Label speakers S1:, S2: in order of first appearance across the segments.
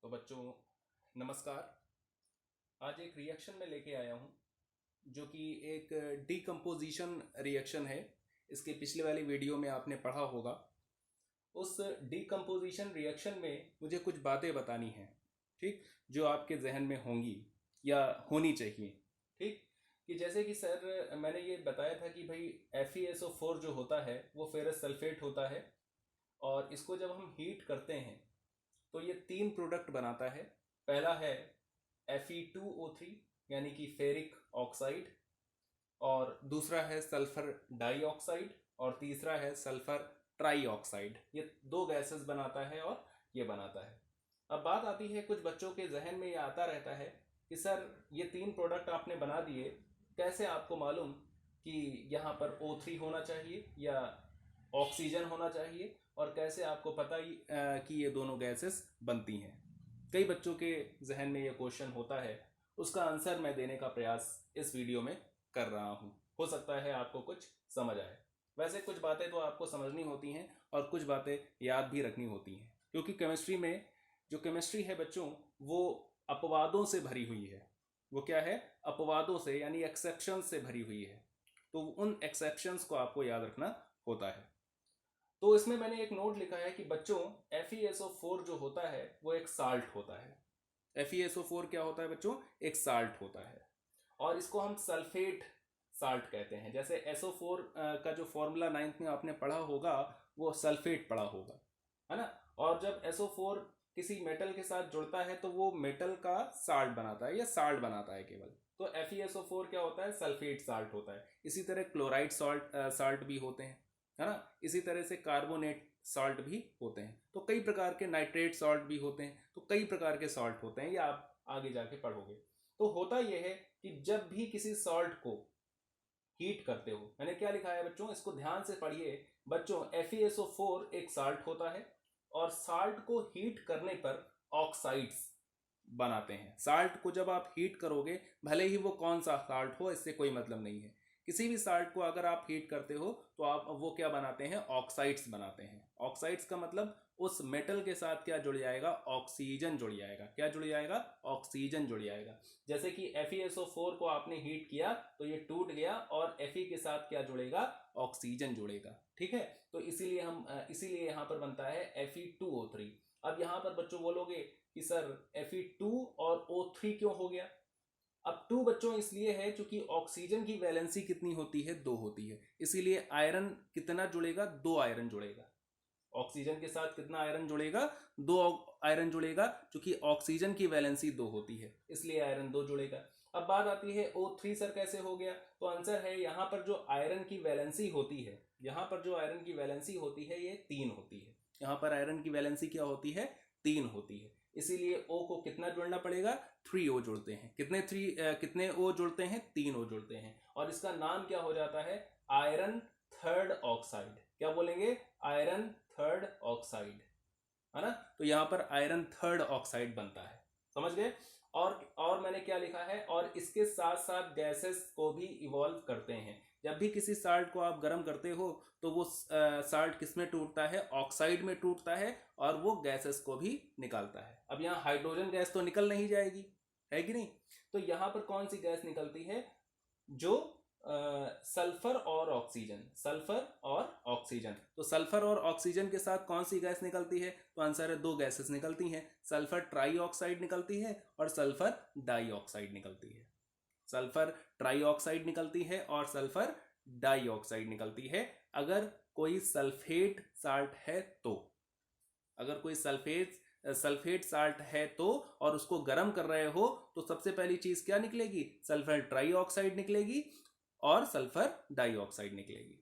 S1: तो बच्चों नमस्कार। आज एक रिएक्शन में लेके आया हूँ जो कि एक डीकम्पोजिशन रिएक्शन है। इसके पिछले वाली वीडियो में आपने पढ़ा होगा। उस डीकम्पोजिशन रिएक्शन में मुझे कुछ बातें बतानी हैं, ठीक, जो आपके जहन में होंगी या होनी चाहिए। ठीक, कि जैसे कि सर मैंने ये बताया था कि भाई FeSO4 जो होता है वो फेरस सल्फेट होता है और इसको जब हम हीट करते हैं तो ये तीन प्रोडक्ट बनाता है। पहला है Fe2O3 यानी कि फेरिक ऑक्साइड, और दूसरा है सल्फर डाइऑक्साइड, और तीसरा है सल्फर ट्राई ऑक्साइड। ये दो गैसेस बनाता है और ये बनाता है। अब बात आती है, कुछ बच्चों के जहन में ये आता रहता है कि सर ये तीन प्रोडक्ट आपने बना दिए, कैसे आपको मालूम कि यहाँ पर O3 होना चाहिए या ऑक्सीजन होना चाहिए, और कैसे आपको पता ही कि ये दोनों गैसेस बनती हैं। कई बच्चों के जहन में ये क्वेश्चन होता है, उसका आंसर मैं देने का प्रयास इस वीडियो में कर रहा हूँ। हो सकता है आपको कुछ समझ आए। वैसे कुछ बातें तो आपको समझनी होती हैं और कुछ बातें याद भी रखनी होती हैं, क्योंकि केमिस्ट्री में जो केमिस्ट्री है बच्चों, वो अपवादों से भरी हुई है। वो क्या है? अपवादों से, यानी एक्सेप्शन से भरी हुई है। तो उन एक्सेप्शंस को आपको याद रखना होता है। तो इसमें मैंने एक नोट लिखा है कि बच्चों FeSO4 जो होता है वो एक साल्ट होता है। FeSO4 क्या होता है बच्चों? एक साल्ट होता है, और इसको हम सल्फेट साल्ट कहते हैं। जैसे SO4 का जो फॉर्मूला 9th में आपने पढ़ा होगा वो सल्फेट पढ़ा होगा, है ना। और जब SO4 किसी मेटल के साथ जुड़ता है तो वो मेटल का साल्ट बनाता है या साल्ट बनाता है केवल। तो FeSO4 क्या होता है? सल्फेट साल्ट होता है। इसी तरह क्लोराइड साल्ट भी होते हैं, है ना। इसी तरह से कार्बोनेट सॉल्ट भी होते हैं। तो कई प्रकार के नाइट्रेट सॉल्ट भी होते हैं। तो कई प्रकार के सॉल्ट होते हैं, ये आप आगे जाके पढ़ोगे। तो होता यह है कि जब भी किसी सॉल्ट को हीट करते हो, मैंने क्या लिखा है बच्चों, इसको ध्यान से पढ़िए बच्चों। FeSO4 एक साल्ट होता है और साल्ट को हीट करने पर ऑक्साइड्स बनाते हैं। साल्ट को जब आप हीट करोगे, भले ही वो कौन सा साल्ट हो, इससे कोई मतलब नहीं है। किसी भी साल्ट को अगर आप हीट करते हो तो आप वो क्या बनाते हैं? ऑक्साइड्स बनाते हैं। ऑक्साइड्स का मतलब उस मेटल के साथ क्या जुड़ जाएगा? ऑक्सीजन जुड़ जाएगा। क्या जुड़ जाएगा? ऑक्सीजन जुड़ जाएगा। जैसे कि FeSO4 को आपने हीट किया तो ये टूट गया और Fe के साथ क्या जुड़ेगा? ऑक्सीजन जुड़ेगा। ठीक है, तो इसीलिए यहाँ पर बनता है Fe2O3। अब यहाँ पर बच्चों बोलोगे कि सर Fe2 और O3 क्यों हो गया? अब 2 बच्चों इसलिए है क्योंकि ऑक्सीजन की वैलेंसी कितनी होती है? 2 होती है। इसीलिए आयरन कितना जुड़ेगा? 2 आयरन जुड़ेगा। ऑक्सीजन के साथ कितना आयरन जुड़ेगा? 2 आयरन जुड़ेगा, क्योंकि ऑक्सीजन की वैलेंसी 2 होती है, इसलिए आयरन 2 जुड़ेगा। अब बात आती है O3 सर कैसे हो गया? तो आंसर है यहाँ पर जो आयरन की वैलेंसी होती है, यहाँ पर जो आयरन की वैलेंसी होती है ये 3 होती है। यहाँ पर आयरन की वैलेंसी क्या होती है? 3 होती है। इसीलिए O को कितना जोड़ना पड़ेगा? 3 O जुड़ते हैं। कितने O जुड़ते हैं? 3 O जुड़ते हैं। और इसका नाम क्या हो जाता है? Iron third oxide. क्या बोलेंगे? आयरन थर्ड ऑक्साइड, है ना। तो यहां पर आयरन थर्ड ऑक्साइड बनता है। समझ गए? और मैंने क्या लिखा है? और इसके साथ साथ गैसेस को भी इवॉल्व करते हैं। जब भी किसी साल्ट को आप गर्म करते हो तो वो साल्ट किस में टूटता है? ऑक्साइड में टूटता है, और वो गैसेस को भी निकालता है। अब यहाँ हाइड्रोजन गैस तो निकल नहीं जाएगी, है कि नहीं। तो यहाँ पर कौन सी गैस निकलती है? जो सल्फर और ऑक्सीजन, सल्फर और ऑक्सीजन। तो सल्फर और ऑक्सीजन के साथ कौन सी गैस निकलती है? तो आंसर है 2 गैसेस निकलती हैं। सल्फर ट्राई ऑक्साइड निकलती है और सल्फर डाई ऑक्साइड निकलती है। सल्फर ट्राई ऑक्साइड निकलती है और सल्फर डाई ऑक्साइड निकलती है। अगर कोई सल्फेट साल्ट है तो, अगर कोई सल्फेट साल्ट है तो, और उसको गर्म कर रहे हो, तो सबसे पहली चीज क्या निकलेगी? सल्फर ट्राई ऑक्साइड निकलेगी और सल्फर डाइऑक्साइड निकलेगी।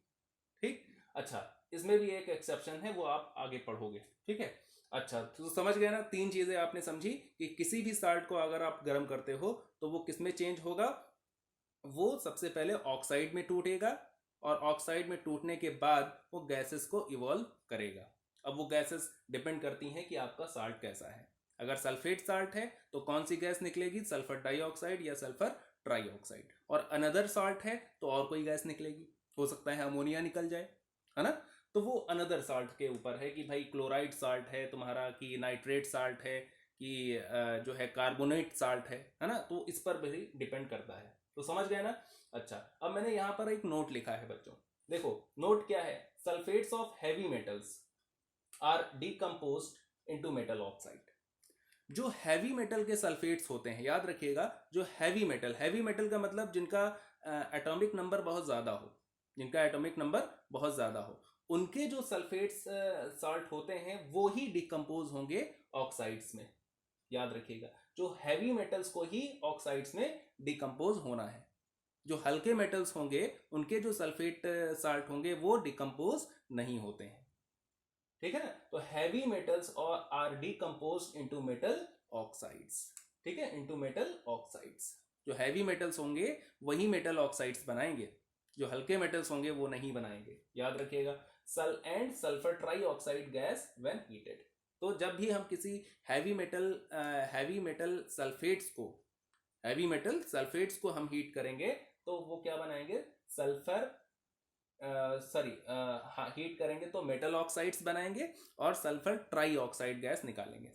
S1: ठीक, अच्छा, इसमें भी एक एक्सेप्शन है, वो आप आगे पढ़ोगे। ठीक है, अच्छा, तो समझ गए ना। 3 चीजें आपने समझी कि किसी भी साल्ट को अगर आप गर्म करते हो तो वो किस में चेंज होगा? वो सबसे पहले ऑक्साइड में टूटेगा, और ऑक्साइड में टूटने के बाद वो गैसेस को इवॉल्व करेगा। अब वो गैसेस डिपेंड करती हैं कि आपका साल्ट कैसा है। अगर सल्फेट साल्ट है तो कौन सी गैस निकलेगी? सल्फर डाइऑक्साइड या सल्फर ट्राई ऑक्साइड। और अनदर साल्ट है तो और कोई गैस निकलेगी, हो सकता है अमोनिया निकल जाए, है ना। तो वो अनदर साल्ट के ऊपर है कि भाई क्लोराइड साल्ट है तुम्हारा कि नाइट्रेट साल्ट है, कि जो है कार्बोनेट साल्ट है ना, तो इस पर भी डिपेंड करता है। तो समझ गए ना। अच्छा, अब मैंने यहाँ पर एक नोट लिखा है बच्चों, देखो नोट क्या है, sulphates of heavy metals are decomposed into metal oxide. जो हैवी मेटल के सल्फेट्स होते हैं, याद रखिएगा, जो हैवी मेटल का मतलब जिनका एटॉमिक नंबर बहुत ज़्यादा हो, जिनका एटॉमिक नंबर बहुत ज़्यादा हो, उनके जो सल्फेट्स साल्ट होते हैं वो ही डिकम्पोज होंगे ऑक्साइड्स में। याद रखिएगा, जो हैवी मेटल्स को ही ऑक्साइड्स में डिकम्पोज होना है, जो हल्के मेटल्स होंगे उनके जो सल्फेट साल्ट होंगे वो डिकम्पोज नहीं होते हैं। ठीक है ना। तो हैवी मेटल्स और are decompose into metal oxides. ठीक है, इनटू मेटल ऑक्साइड्स। जो हैवी मेटल्स होंगे वही मेटल ऑक्साइड्स बनाएंगे, जो हल्के मेटल्स होंगे वो नहीं बनाएंगे। याद रखिएगा, and sulphur try oxide gas when heated. तो जब भी हम किसी हैवी मेटल सल्फेट्स को हम हीट करेंगे तो वो क्या बनाएंगे, हीट करेंगे तो मेटल ऑक्साइड्स बनाएंगे और सल्फर ट्राई ऑक्साइड गैस निकालेंगे।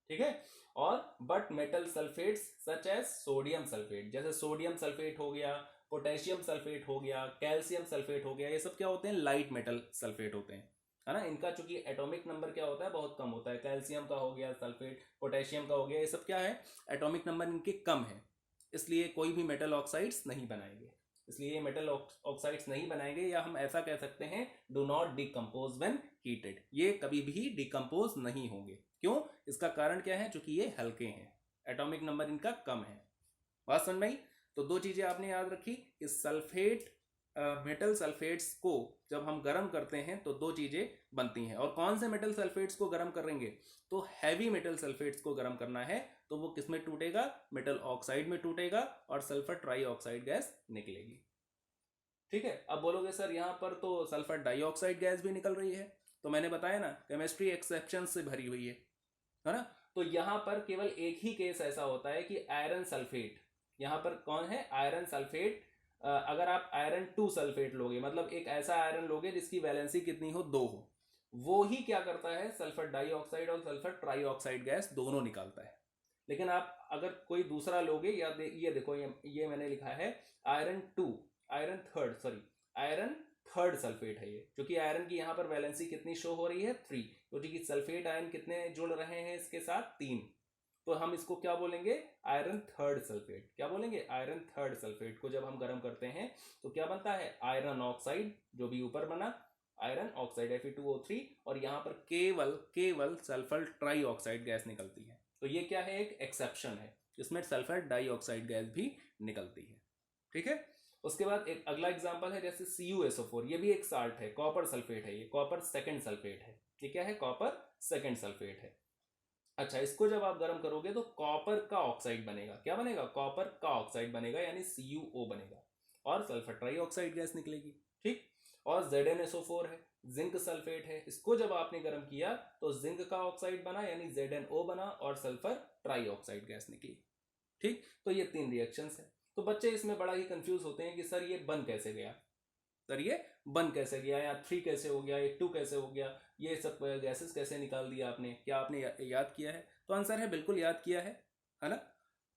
S1: ठीक है। और but metal sulphates such as sodium sulphate, जैसे सोडियम सल्फेट हो गया, पोटेशियम सल्फेट हो गया, कैल्शियम सल्फेट हो गया, ये सब क्या होते हैं, लाइट मेटल सल्फेट होते हैं, है ना। इनका चूंकि एटॉमिक नंबर क्या होता है, बहुत कम होता है। कैल्शियम का हो गया सल्फेट, पोटेशियम का हो गया, ये सब क्या है, एटॉमिक नंबर इनके कम है, इसलिए कोई भी मेटल ऑक्साइड्स नहीं बनाएंगे। इसलिए ये मेटल ऑक्साइड्स नहीं बनाएंगे, या हम ऐसा कह सकते हैं do not decompose when heated. ये कभी भी डिकम्पोज नहीं होंगे। क्यों? इसका कारण क्या है, चूंकि ये हल्के हैं, एटॉमिक नंबर इनका कम है। बात समझ में आई। तो दो चीजें आपने याद रखी, इस मेटल सल्फेट्स को जब हम गर्म करते हैं तो दो चीजें बनती हैं। और कौन से मेटल सल्फेट्स को गर्म करेंगे, तो हैवी मेटल सल्फेट्स को गर्म करना है, तो वो किस में टूटेगा, मेटल ऑक्साइड में टूटेगा और सल्फर ट्राई ऑक्साइड गैस निकलेगी। ठीक है। अब बोलोगे सर यहाँ पर तो सल्फर डाइऑक्साइड गैस भी निकल रही है, तो मैंने बताया ना, केमिस्ट्री एक्सेप्शन से भरी हुई है ना। तो यहाँ पर केवल एक ही केस ऐसा होता है कि आयरन सल्फेट, यहाँ पर कौन है, आयरन सल्फेट। अगर आप आयरन 2 सल्फेट लोगे, मतलब एक ऐसा आयरन लोगे जिसकी वैलेंसी कितनी हो, 2 हो, वो ही क्या करता है, सल्फर डाइऑक्साइड और सल्फर ट्राइऑक्साइड गैस दोनों निकालता है। लेकिन आप अगर कोई दूसरा लोगे, या ये देखो, ये मैंने लिखा है आयरन थर्ड सल्फेट है ये, क्योंकि आयरन की यहाँ पर वैलेंसी कितनी शो हो रही है, 3, क्योंकि सल्फेट आयन कितने जुड़ रहे हैं इसके साथ, 3, तो हम इसको क्या बोलेंगे, आयरन थर्ड सल्फेट। क्या बोलेंगे, आयरन थर्ड सल्फेट को जब हम गर्म करते हैं तो क्या बनता है, आयरन ऑक्साइड, जो भी ऊपर बना आयरन ऑक्साइड Fe2O3, और यहाँ पर केवल सल्फर ट्राई ऑक्साइड गैस निकलती है। तो ये क्या है, एक एक्सेप्शन है, जिसमें सल्फर डाइऑक्साइड गैस भी निकलती है। ठीक है। उसके बाद एक अगला एग्जांपल है, जैसे CuSO4, ये भी एक साल्ट है, कॉपर सल्फेट है, ये कॉपर सेकंड सल्फेट है। ये क्या है, कॉपर सेकंड सल्फेट है। अच्छा, इसको जब आप गर्म करोगे तो कॉपर का ऑक्साइड बनेगा। क्या बनेगा, कॉपर का ऑक्साइड बनेगा, यानी CuO बनेगा, और सल्फर ट्राई ऑक्साइड गैस निकलेगी। ठीक। और ZnSO4 है, जिंक सल्फेट है, इसको जब आपने गर्म किया तो जिंक का ऑक्साइड बना, यानी ZnO बना, और सल्फर ट्राई ऑक्साइड गैस निकली। ठीक। तो ये 3 रिएक्शंस है। तो बच्चे इसमें बड़ा ही कंफ्यूज होते हैं कि सर ये बन कैसे गया, या 3 कैसे हो गया, ये 2 कैसे हो गया, ये सब गैसेस कैसे निकाल दिया आपने, क्या आपने याद किया है? तो आंसर है बिल्कुल याद किया है ना।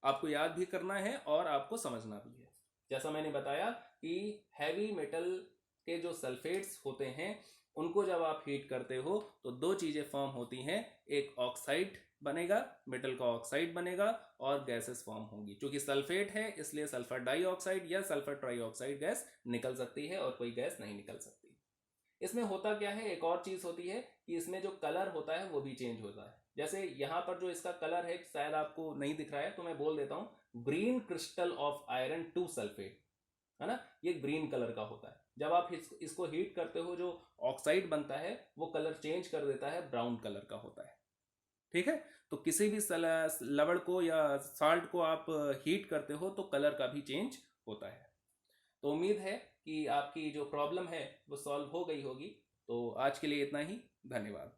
S1: आपको याद भी करना है और आपको समझना भी है। जैसा मैंने बताया कि हैवी मेटल के जो सल्फेट्स होते हैं उनको जब आप हीट करते हो तो दो चीजें फॉर्म होती हैं, एक ऑक्साइड बनेगा, मेटल का ऑक्साइड बनेगा, और गैसेस फॉर्म होंगी। क्योंकि सल्फेट है इसलिए सल्फर डाइऑक्साइड या सल्फर ट्राइऑक्साइड गैस निकल सकती है, और कोई गैस नहीं निकल सकती। इसमें होता क्या है, एक और चीज होती है कि इसमें जो कलर होता है वो भी चेंज होता है। जैसे यहाँ पर जो इसका कलर है, शायद आपको नहीं दिख रहा है तो मैं बोल देता हूँ, green crystal of iron 2 sulphate, है ना, ये ग्रीन कलर का होता है। जब आप इसको हीट करते हो, जो ऑक्साइड बनता है वो कलर चेंज कर देता है, ब्राउन कलर का होता है। ठीक है। तो किसी भी लवण को या साल्ट को आप हीट करते हो तो कलर का भी चेंज होता है। तो उम्मीद है कि आपकी जो प्रॉब्लम है वो सॉल्व हो गई होगी। तो आज के लिए इतना ही, धन्यवाद।